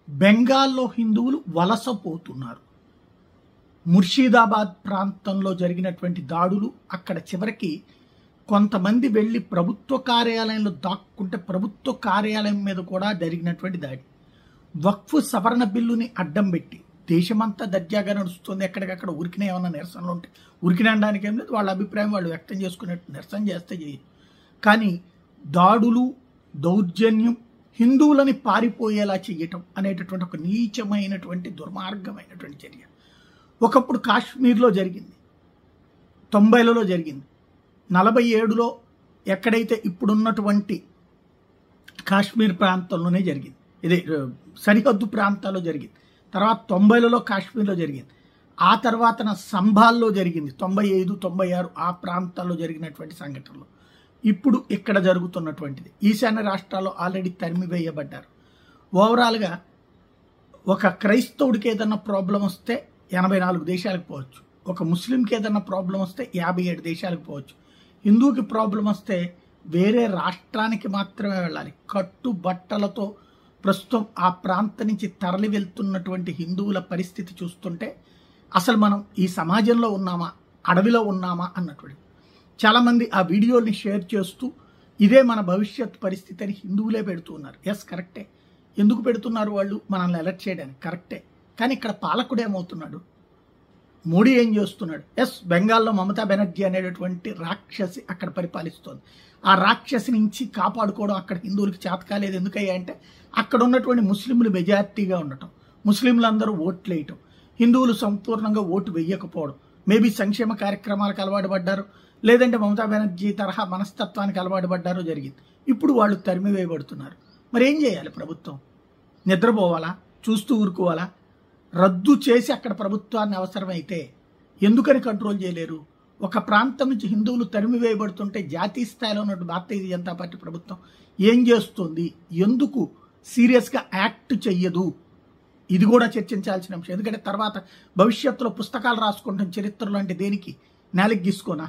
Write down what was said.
బెంగాల్లో హిందువులు వలసపోతున్నారు. ముర్షిదాబాద్ ప్రాంతంలో జరిగినటువంటి దాడులు, అక్కడ చివరికి కొంతమంది వెళ్ళి ప్రభుత్వ కార్యాలయంలో దాక్కుంటే ప్రభుత్వ కార్యాలయం మీద కూడా జరిగినటువంటి దాడి. వక్ఫ్ సవరణ బిల్లుని అడ్డం పెట్టి దేశమంతా దర్జాగా నడుస్తుంది. ఎక్కడికక్కడ ఉరికిన ఏమన్నా నిరసనలు ఉంటే ఉరికిన అనడానికి ఏం లేదు, వాళ్ళ అభిప్రాయం వాళ్ళు వ్యక్తం చేసుకునేట్టు నిరసన చేస్తే చేయదు. కానీ దాడులు, దౌర్జన్యం, హిందువులని పారిపోయేలా చేయటం అనేటటువంటి ఒక నీచమైనటువంటి దుర్మార్గమైనటువంటి చర్య ఒకప్పుడు కాశ్మీర్లో జరిగింది, 90లలో జరిగింది, 47లో ఎక్కడైతే ఇప్పుడున్నటువంటి కాశ్మీర్ ప్రాంతంలోనే జరిగింది. ఇదే సరిహద్దు ప్రాంతాల్లో జరిగింది. తర్వాత 90లలో కాశ్మీర్లో జరిగింది. ఆ తర్వాత సంభాల్లో జరిగింది 95, 96 ఆ ప్రాంతాల్లో జరిగినటువంటి సంఘటనలు. ఇప్పుడు ఇక్కడ జరుగుతున్నటువంటిది ఈశాన్య రాష్ట్రాల్లో ఆల్రెడీ తరిమివేయబడ్డారు. ఓవరాల్గా ఒక క్రైస్తవుడికి ఏదన్నా ప్రాబ్లం వస్తే 84 దేశాలకు పోవచ్చు, ఒక ముస్లింకి ఏదన్నా ప్రాబ్లం వస్తే 57 దేశాలకు పోవచ్చు, హిందూకి ప్రాబ్లం వస్తే వేరే రాష్ట్రానికి మాత్రమే వెళ్ళాలి. కట్టుబట్టలతో ప్రస్తుతం ఆ ప్రాంతం నుంచి తరలి వెళ్తున్నటువంటి హిందువుల పరిస్థితి చూస్తుంటే అసలు మనం ఈ సమాజంలో ఉన్నామా, అడవిలో ఉన్నామా అన్నటువంటి. చాలామంది ఆ వీడియోని షేర్ చేస్తూ ఇదే మన భవిష్యత్ పరిస్థితి అని హిందువులే పెడుతున్నారు. ఎస్, కరెక్టే. ఎందుకు పెడుతున్నారు వాళ్ళు? మనల్ని అలర్ట్ చేయడానికి. కరెక్టే. కానీ ఇక్కడ పాలకుడు ఏమవుతున్నాడు? మోడీ ఏం చేస్తున్నాడు? ఎస్, బెంగాల్లో మమతా బెనర్జీ అనేటటువంటి రాక్షసి అక్కడ పరిపాలిస్తోంది. ఆ రాక్షసి నుంచి కాపాడుకోవడం అక్కడ హిందువులకి చేతకాలేదు. ఎందుకయ్యా అంటే అక్కడ ఉన్నటువంటి ముస్లింలు మెజారిటీగా ఉండటం, ముస్లింలందరూ ఓట్లు వేయటం, హిందువులు సంపూర్ణంగా ఓటు వేయకపోవడం, మేబీ సంక్షేమ కార్యక్రమాలకు అలవాటు పడ్డారు, లేదంటే మమతా బెనర్జీ తరహా మనస్తత్వానికి అలవాటు పడ్డారో జరిగింది. ఇప్పుడు వాళ్ళు తరిమివేయబడుతున్నారు. మరి ఏం చేయాలి ప్రభుత్వం? నిద్రపోవాలా? చూస్తూ ఊరుకోవాలా? రద్దు చేసి అక్కడ ప్రభుత్వాన్ని అవసరమైతే ఎందుకని కంట్రోల్ చేయలేరు? ఒక ప్రాంతం నుంచి హిందువులు తరిమివేయబడుతుంటే జాతీయ స్థాయిలో ఉన్నటువంటి భారతీయ జనతా పార్టీ ప్రభుత్వం ఏం చేస్తుంది? ఎందుకు సీరియస్గా యాక్ట్ చెయ్యదు? ఇది కూడా చర్చించాల్సిన అంశం. ఎందుకంటే తర్వాత భవిష్యత్తులో పుస్తకాలు రాసుకుంటాం చరిత్రలో, అంటే దేనికి? నేలకి గీసుకోనా?